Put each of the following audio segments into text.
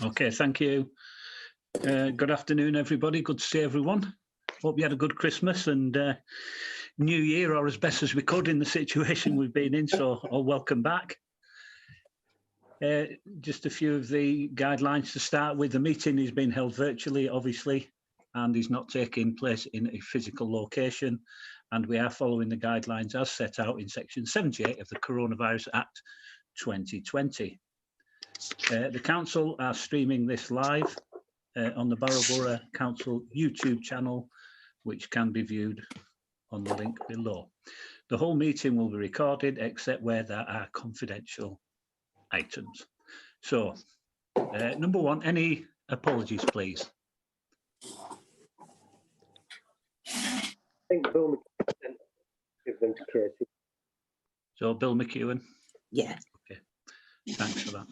Okay, thank you. Good afternoon, everybody. Good to see everyone. Hope you had a good Christmas and New Year, or as best as we could in the situation we've been in, so welcome back. Just a few of the guidelines to start with. The meeting is being held virtually, obviously, and is not taking place in a physical location. And we are following the guidelines as set out in Section 78 of the Coronavirus Act 2020. The Council are streaming this live on the Borough Council YouTube channel, which can be viewed on the link below. The whole meeting will be recorded except where there are confidential items. So, number one, any apologies, please? I think Bill McEwen give them to Katie. So, Bill McEwen? Yeah. Okay, thanks for that.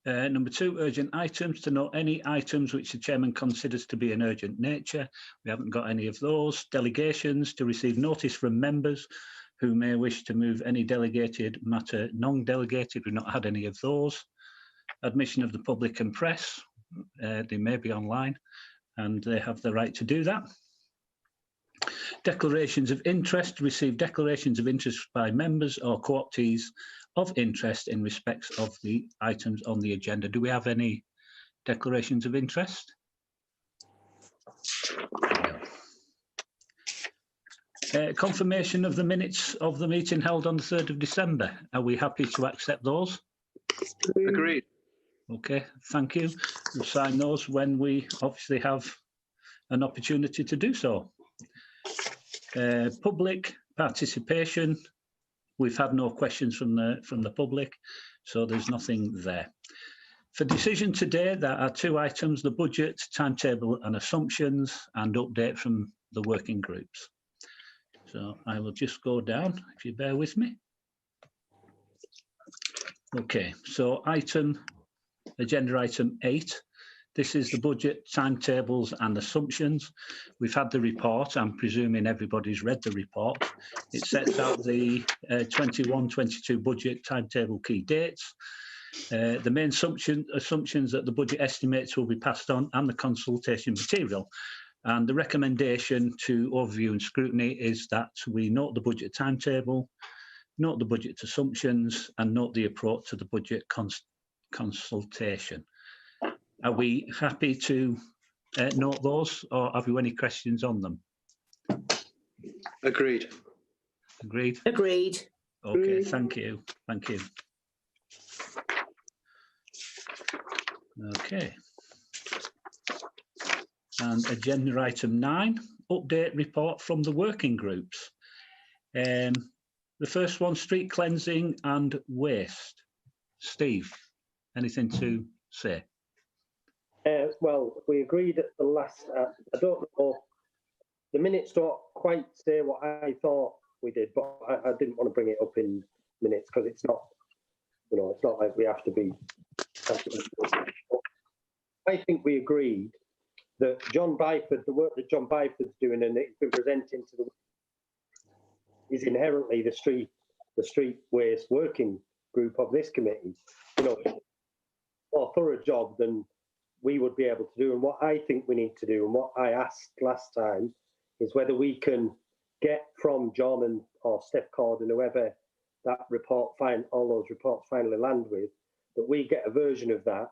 Number two, urgent items. To note any items which the Chairman considers to be an urgent nature. We haven't got any of those. Delegations, to receive notice from members who may wish to move any delegated matter non-delegated. We've not had any of those. Admission of the public and press. They may be online and they have the right to do that. Declarations of interest. Receive declarations of interest by members or co-optees of interest in respect of the items on the agenda. Do we have any declarations of interest? Confirmation of the minutes of the meeting held on the 3rd of December. Are we happy to accept those? Agreed. Okay, thank you. We'll sign those when we obviously have an opportunity to do so. Public participation. We've had no questions from the public, so there's nothing there. For decision today, there are two items: the budget, timetable and assumptions, and update from the working groups. So I will just go down, if you bear with me. Okay, so agenda item 8. This is the budget, timetables and assumptions. We've had the report. I'm presuming everybody's read the report. It sets out the 21-22 budget timetable key dates. The main assumptions that the budget estimates will be passed on and the consultation material. And the recommendation to overview and scrutiny is that we note the budget timetable, note the budget assumptions, and note the approach to the budget consultation. Are we happy to note those, or have you any questions on them? Agreed. Agreed? Agreed. Okay, thank you. Thank you. Okay. And agenda item 9, update report from the working groups. The first one, street cleansing and waste. Steve, anything to say? Well, we agreed at the last, I don't know, the minutes don't quite say what I thought we did, but I didn't want to bring it up in minutes because it's not, you know, it's not like we have to be. I think we agreed that John Byford, the work that John Byford's doing and it's been presenting to the is inherently the street waste working group of this committee. You know, more thorough job than we would be able to do. And what I think we need to do, and what I asked last time, is whether we can get from John and or Steph Cord and whoever that report all those reports finally land with, that we get a version of that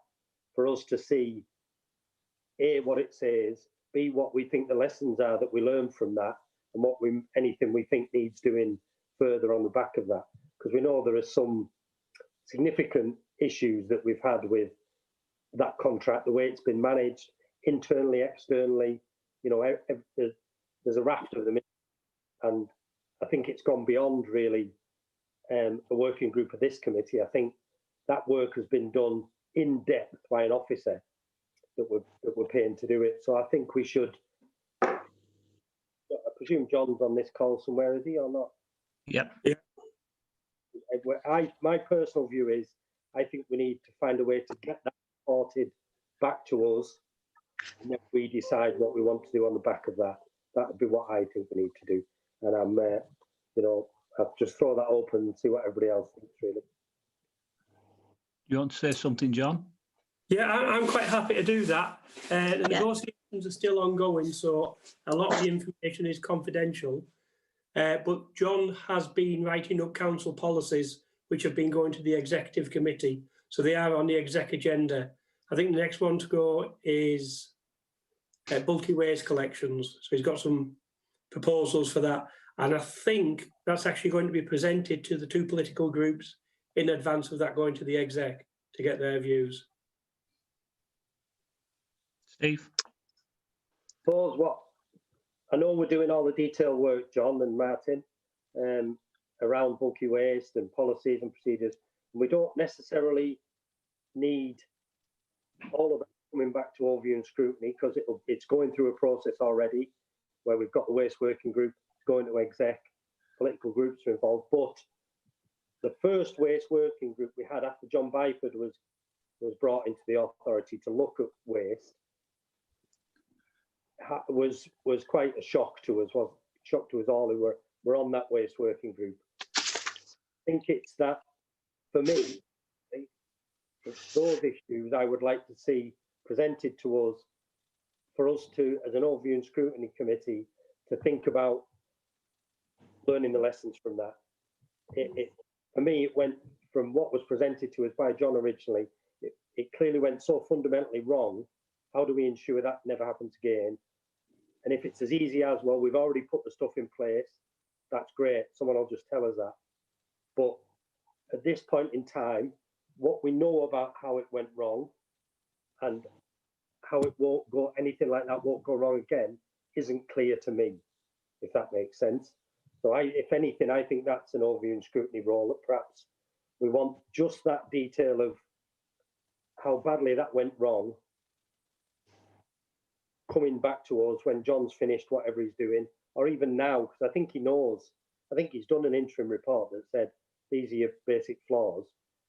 for us to see A, what it says, B, what we think the lessons are that we learn from that, and anything we think needs doing further on the back of that. Because we know there are some significant issues that we've had with that contract, the way it's been managed internally, externally. You know, there's a raft of them, and I think it's gone beyond really the working group of this committee. I think that work has been done in depth by an officer that we're paying to do it. So I think we should. I presume John's on this call somewhere, is he or not? Yep. Yeah. My personal view is, I think we need to find a way to get that reported back to us, and then we decide what we want to do on the back of that. That would be what I think we need to do. And I'm, you know, I'll just throw that open and see what everybody else thinks, really. You want to say something, John? Yeah, I'm quite happy to do that. The negotiations are still ongoing, so a lot of the information is confidential. But John has been writing up council policies which have been going to the executive committee. So they are on the exec agenda. I think the next one to go is bulky waste collections. So he's got some proposals for that. And I think that's actually going to be presented to the two political groups in advance of that going to the exec to get their views. Steve? Suppose what, I know we're doing all the detailed work, John and Martin, around bulky waste and policies and procedures. We don't necessarily need all of that coming back to overview and scrutiny, because it's going through a process already where we've got the waste working group going to exec, political groups are involved. But the first waste working group we had after John Byford was brought into the authority to look at waste was quite a shock to us, shock to us all who were on that waste working group. I think it's that, for me, it's those issues I would like to see presented to us, for us to, as an overview and scrutiny committee, to think about learning the lessons from that. For me, it went from what was presented to us by John originally, it clearly went so fundamentally wrong. How do we ensure that never happens again? And if it's as easy as, well, we've already put the stuff in place, that's great, someone will just tell us that. But at this point in time, what we know about how it went wrong and how it won't go, anything like that won't go wrong again, isn't clear to me, if that makes sense. So if anything, I think that's an overview and scrutiny role, that perhaps we want just that detail of how badly that went wrong coming back to us when John's finished whatever he's doing, or even now, because I think he knows, I think he's done an interim report that said, these are your basic flaws.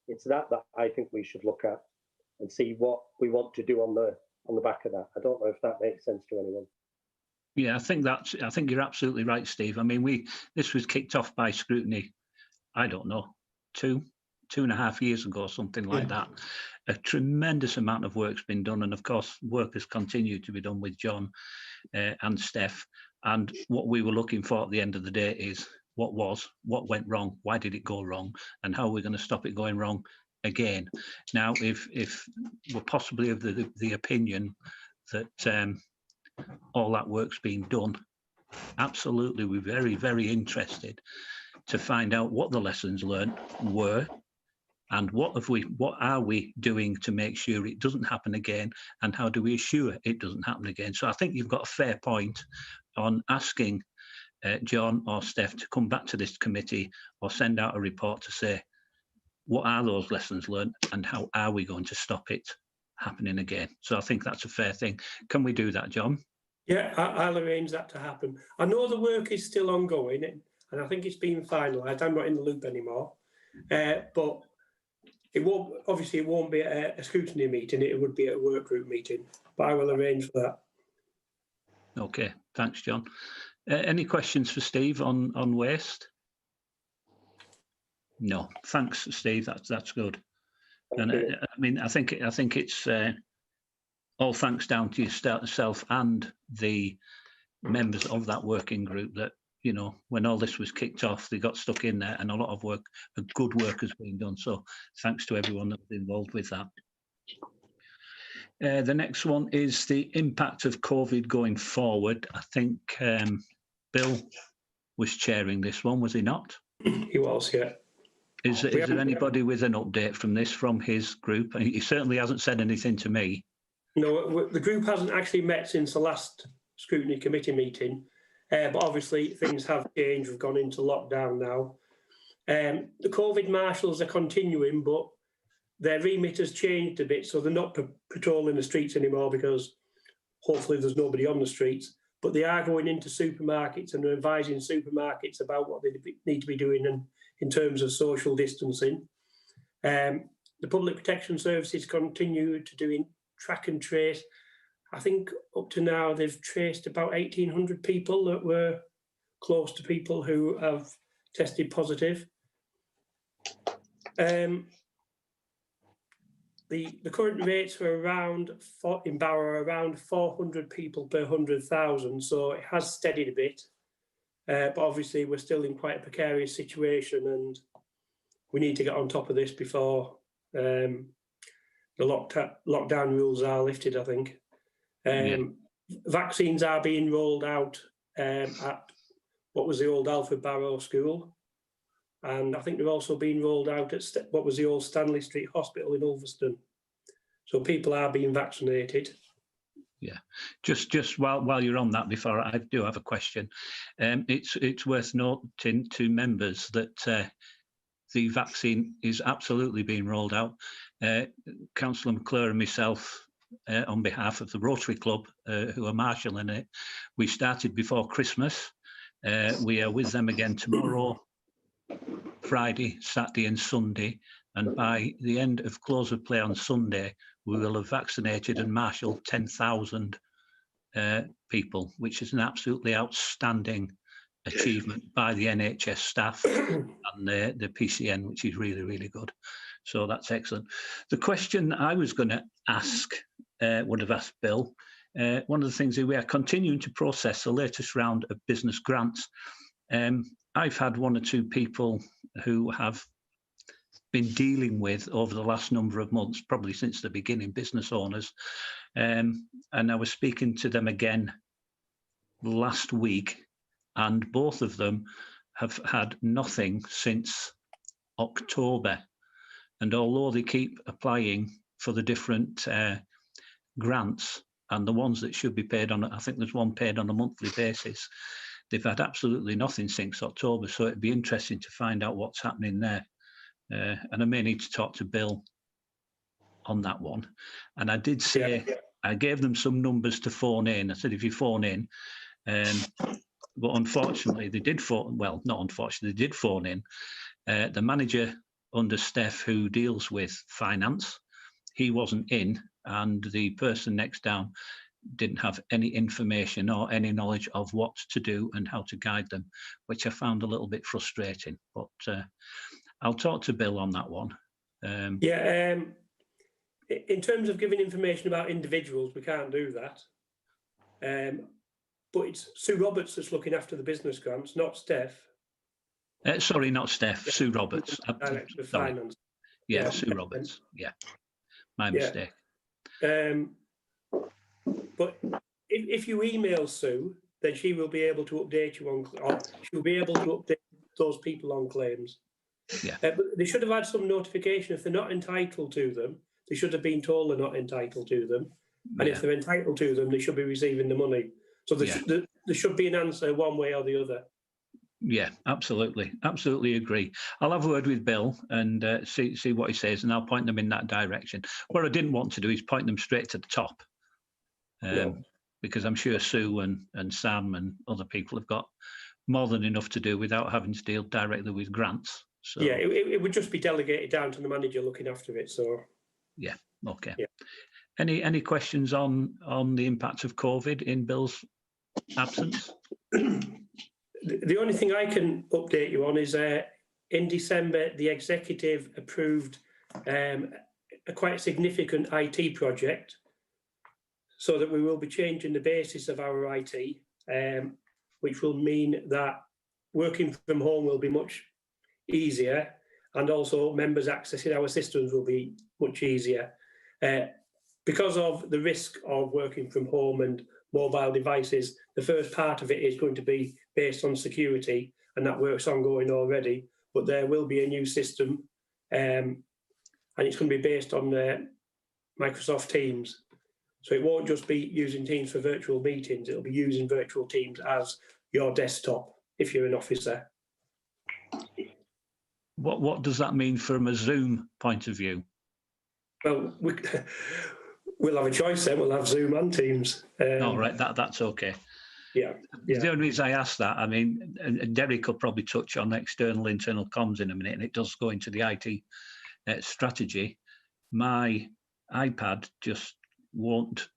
It's that I think we should look at and see what we want to do on the back of that. I don't know if that makes sense to anyone. Yeah, I think you're absolutely right, Steve. I mean, this was kicked off by scrutiny, I don't know, two and a half years ago, something like that. A tremendous amount of work's been done, and of course, work has continued to be done with John and Steph. And what we were looking for at the end of the day is what went wrong, why did it go wrong, and how are we going to stop it going wrong again. Now, if we're possibly of the opinion that all that work's been done, absolutely, we're very, very interested to find out what the lessons learned were, and what are we doing to make sure it doesn't happen again, and how do we assure it doesn't happen again. So I think you've got a fair point on asking John or Steph to come back to this committee or send out a report to say, what are those lessons learned and how are we going to stop it happening again? So I think that's a fair thing. Can we do that, John? Yeah, I'll arrange that to happen. I know the work is still ongoing, and I think it's been finalised. I'm not in the loop anymore, but it won't be a scrutiny meeting. It would be a work group meeting, but I will arrange for that. Okay, thanks, John. Any questions for Steve on waste? No, thanks, Steve. That's good. And I mean, I think it's all thanks down to yourself and the members of that working group that, you know, when all this was kicked off, they got stuck in there, and a lot of work, good work has been done. So thanks to everyone that was involved with that. The next one is the impact of COVID going forward. I think Bill was chairing this one, was he not? He was, yeah. Is there anybody with an update from this, from his group? He certainly hasn't said anything to me. No, the group hasn't actually met since the last scrutiny committee meeting, but obviously things have changed. We've gone into lockdown now. The COVID marshals are continuing, but their remit has changed a bit, so they're not patrolling the streets anymore because hopefully there's nobody on the streets, but they are going into supermarkets and advising supermarkets about what they need to be doing in terms of social distancing. The Public Protection Services continue to do track and trace. I think up to now they've traced about 1,800 people that were close to people who have tested positive. the current rates are in Barrow are around 400 people per 100,000, so it has steadied a bit. But obviously, we're still in quite a precarious situation, and we need to get on top of this before the lockdown rules are lifted, I think. Vaccines are being rolled out at what was the old Alfred Barrow School. And I think they're also being rolled out at what was the old Stanley Street Hospital in Ulverston. So people are being vaccinated. Yeah, just while you're on that, before I do have a question, it's worth noting to members that the vaccine is absolutely being rolled out. Councillor McClure and myself, on behalf of the Rotary Club, who are marshalling it, we started before Christmas. We are with them again tomorrow, Friday, Saturday and Sunday, and by the end of close of play on Sunday, we will have vaccinated and marshalled 10,000 people, which is an absolutely outstanding achievement by the NHS staff and the PCN, which is really, really good. So that's excellent. The question I was going to ask, would have asked Bill, one of the things is we are continuing to process the latest round of business grants. I've had one or two people who have been dealing with over the last number of months, probably since the beginning, business owners. And I was speaking to them again last week, and both of them have had nothing since October. And although they keep applying for the different grants and the ones that should be paid on, I think there's one paid on a monthly basis, they've had absolutely nothing since October. So it'd be interesting to find out what's happening there. And I may need to talk to Bill on that one. And I did say, I gave them some numbers to phone in. I said, if you phone in, but unfortunately they did phone, well, not unfortunately, they did phone in. The manager under Steph who deals with finance, he wasn't in, and the person next down didn't have any information or any knowledge of what to do and how to guide them, which I found a little bit frustrating. But I'll talk to Bill on that one. In terms of giving information about individuals, we can't do that. But it's Sue Roberts that's looking after the business grants, not Steph. Sorry, not Steph, Sue Roberts. Director of Finance. Yeah, Sue Roberts. Yeah, my mistake. But if you email Sue, then she will be able to update you on, or she'll be able to update those people on claims. Yeah. But they should have had some notification. If they're not entitled to them, they should have been told they're not entitled to them. And if they're entitled to them, they should be receiving the money. So there should be an answer one way or the other. Yeah, absolutely. Absolutely agree. I'll have a word with Bill and see what he says, and I'll point them in that direction. What I didn't want to do is point them straight to the top. Because I'm sure Sue and Sam and other people have got more than enough to do without having to deal directly with grants. So yeah, it would just be delegated down to the manager looking after it. So yeah, okay. Yeah. Any questions on the impact of COVID in Bill's absence? The only thing I can update you on is in December the executive approved a quite significant IT project, so that we will be changing the basis of our IT, which will mean that working from home will be much easier, and also members accessing our systems will be much easier. Because of the risk of working from home and mobile devices, the first part of it is going to be based on security, and that work's ongoing already, but there will be a new system, and it's going to be based on Microsoft Teams. So it won't just be using Teams for virtual meetings, it'll be using virtual Teams as your desktop if you're an officer. What does that mean from a Zoom point of view? Well, we'll have a choice then, we'll have Zoom and Teams. Oh, right, that's okay. Yeah. The only reason I asked that, I mean, and Derek will probably touch on external, internal comms in a minute, and it does go into the IT strategy. My iPad just won't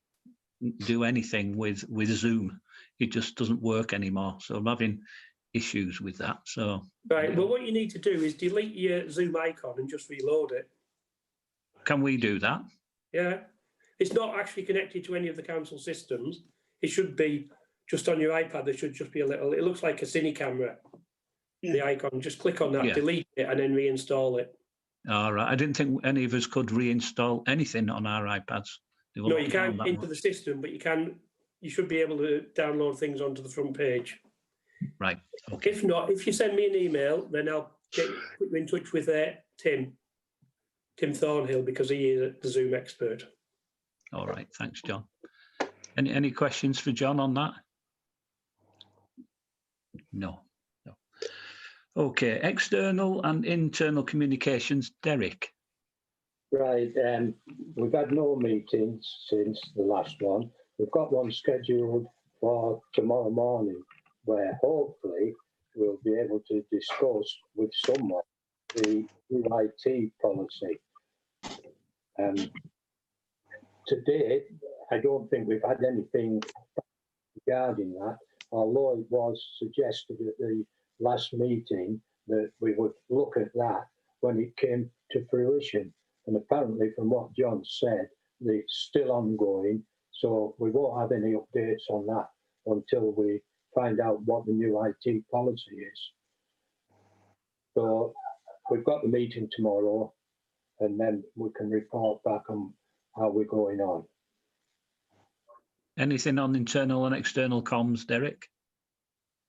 do anything with Zoom. It just doesn't work anymore. So I'm having issues with that. So right. Well, what you need to do is delete your Zoom icon and just reload it. Can we do that? Yeah. It's not actually connected to any of the council systems. It should be just on your iPad. There should just be a little, it looks like a cine camera, the icon. Just click on that, Yeah. delete it, and then reinstall it. All right. I didn't think any of us could reinstall anything on our iPads. They were No, you locked down can't that into much. the system, but you can. You should be able to download things onto the front page. Right. Okay. If not, if you send me an email, then I'll put you in touch with Tim Thornhill, because he is the Zoom expert. All right. Thanks, John. Any questions for John on that? No. No. Okay. External and internal communications, Derek. Right, we've had no meetings since the last one. We've got one scheduled for tomorrow morning, where hopefully we'll be able to discuss with someone the UIT policy. To date, I don't think we've had anything regarding that, although it was suggested at the last meeting that we would look at that when it came to fruition. And apparently, from what John said, it's still ongoing. So we won't have any updates on that until we find out what the new IT policy is. So we've got the meeting tomorrow, and then we can report back on how we're going on. Anything on internal and external comms, Derek?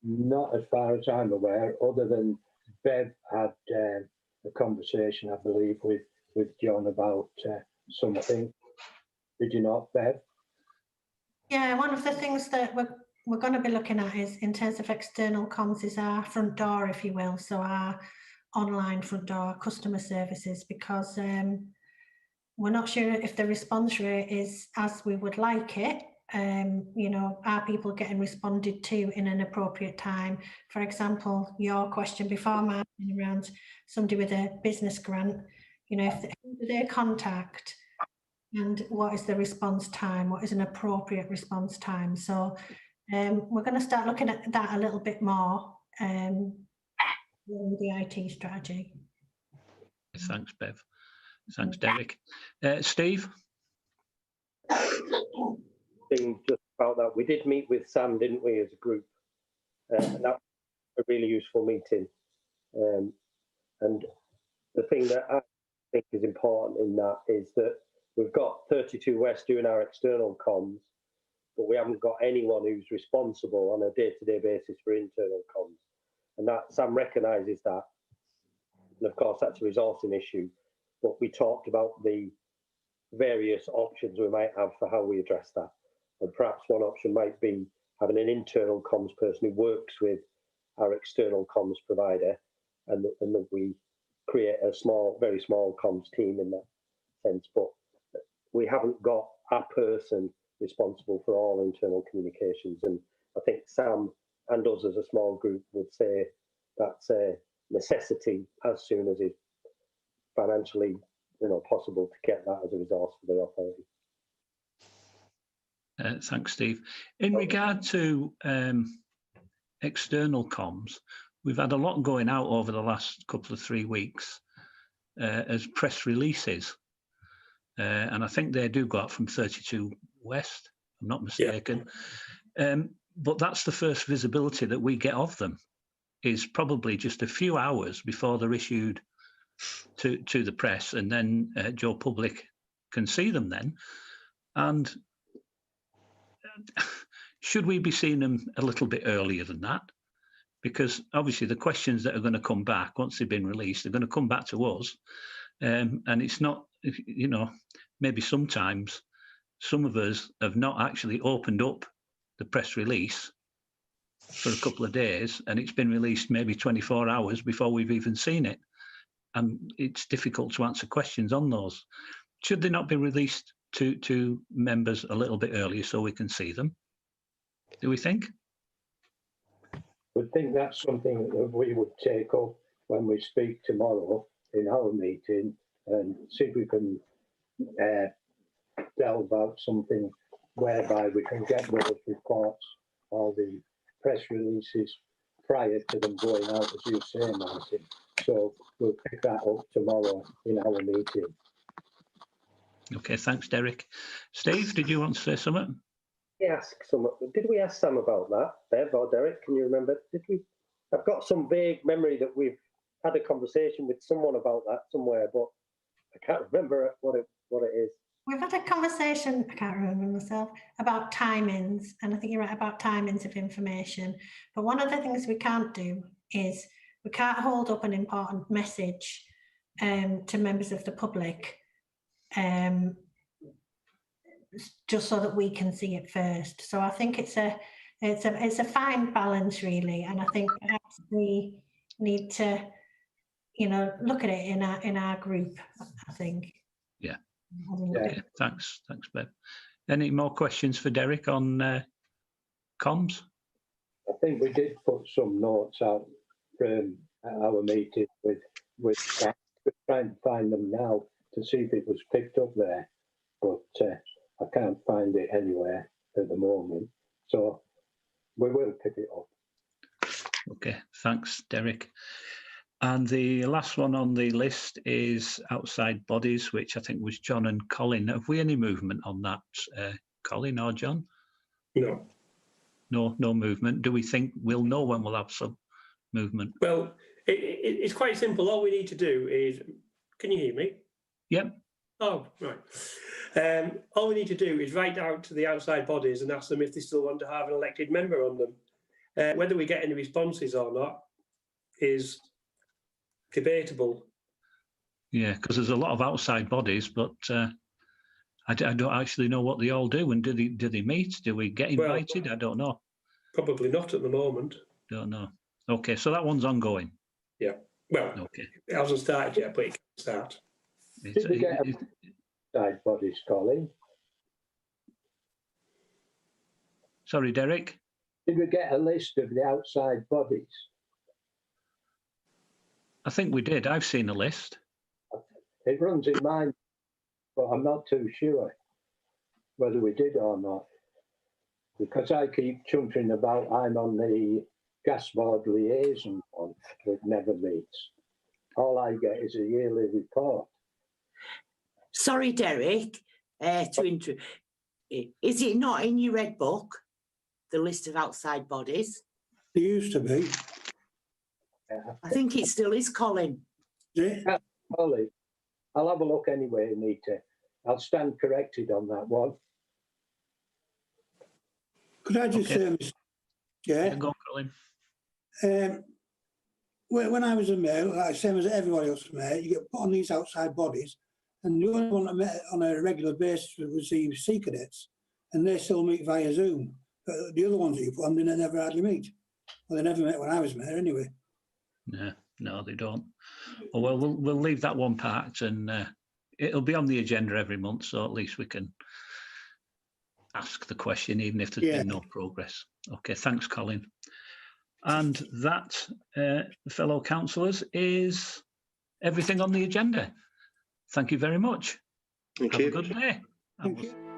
Not as far as I'm aware, other than Bev had a conversation, I believe, with John about something. Did you not, Bev? Yeah, one of the things that we're going to be looking at is, in terms of external comms, is our front door, if you will. So our online front door customer services, because we're not sure if the response rate is as we would like it. You know, are people getting responded to in an appropriate time? For example, your question before, Martin, around somebody with a business grant, you know, who do they contact and what is the response time? What is an appropriate response time? So we're going to start looking at that a little bit more in the IT strategy. Thanks, Bev. Thanks, Derek. Steve? Thing just about that, we did meet with Sam, didn't we, as a group? And that was a really useful meeting. And the thing that I think is important in that is that we've got 32 West doing our external comms, but we haven't got anyone who's responsible on a day-to-day basis for internal comms. And that Sam recognises that. And of course, that's a resourcing issue. But we talked about the various options we might have for how we address that. And perhaps one option might be having an internal comms person who works with our external comms provider, and that we create a small, very small comms team in that sense. But we haven't got a person responsible for all internal communications. And I think Sam and us as a small group would say that's a necessity as soon as it's financially, possible to get that as a resource for the authority. Thanks, Steve. In regard to external comms, we've had a lot going out over the last couple of 3 weeks as press releases. And I think they do go out from 32 West, if I'm not mistaken. Yeah. But that's the first visibility that we get of them, is probably just a few hours before they're issued to the press, and then Joe Public can see them then. And should we be seeing them a little bit earlier than that? Because obviously the questions that are going to come back once they've been released are going to come back to us. And it's not, maybe sometimes some of us have not actually opened up the press release for a couple of days, and it's been released maybe 24 hours before we've even seen it. And it's difficult to answer questions on those. Should they not be released to members a little bit earlier so we can see them? Do we think? I think that's something that we would take up when we speak tomorrow in our meeting, and see if we can delve out something whereby we can get those reports or the press releases prior to them going out, as you say, Martin. So we'll pick that up tomorrow in our meeting. Okay, thanks, Derek. Steve, did you want to say something? Did we ask Sam about that, Bev or Derek? Can you remember? Did we? I've got some vague memory that we've had a conversation with someone about that somewhere, but I can't remember what it is. We've had a conversation, I can't remember myself, about timings, and I think you're right about timings of information. But one of the things we can't do is we can't hold up an important message to members of the public just so that we can see it first. So I think it's a fine balance, really, and I think perhaps we need to, look at it in our group, I think. Yeah. Okay, thanks, Bev. Any more questions for Derek on comms? I think we did put some notes out from our meeting with Scott. We're trying to find them now to see if it was picked up there, but I can't find it anywhere at the moment. So we will pick it up. Okay, thanks, Derek. And the last one on the list is outside bodies, which I think was John and Colin. Have we any movement on that, Colin or John? No. No movement. Do we think we'll know when we'll have some movement? Well, it's quite simple. All we need to do is, can you hear me? Yep. Oh, right. All we need to do is write out to the outside bodies and ask them if they still want to have an elected member on them. Whether we get any responses or not is debatable. Yeah, because there's a lot of outside bodies, but I don't actually know what they all do. And do they meet? Do we get invited? Well, I don't know. Probably not at the moment. Don't know. Okay, so that one's ongoing. Yeah. Well, okay. It hasn't started yet, but it can start. Did we get outside bodies, Colin? Sorry, Derek? Did we get a list of the outside bodies? I think we did. I've seen a list. It runs in mine, but I'm not too sure whether we did or not. Because I keep chuntering about, I'm on the gas board liaison one, which never meets. All I get is a yearly report. Sorry, Derek, to interrupt. Is it not in your red book, the list of outside bodies? It used to be. I think it still is, Colin. Colin, I'll have a look anyway, Anita. I'll stand corrected on that one. Could I just say, Yeah, go, Colin. When I was a mayor, like same as everybody else was mayor, you get put on these outside bodies, and the only one that met on a regular basis was the Sea Cadets, and they still meet via Zoom. But the other ones that you put on, they never hardly meet. Well, they never met when I was mayor, anyway. No, they don't. Oh, well, we'll leave that one part, and it'll be on the agenda every month, so at least we can ask the question, even if there's been no progress. Okay, thanks, Colin. And that, fellow councillors, is everything on the agenda. Thank you very much. Have a good day. Thank you.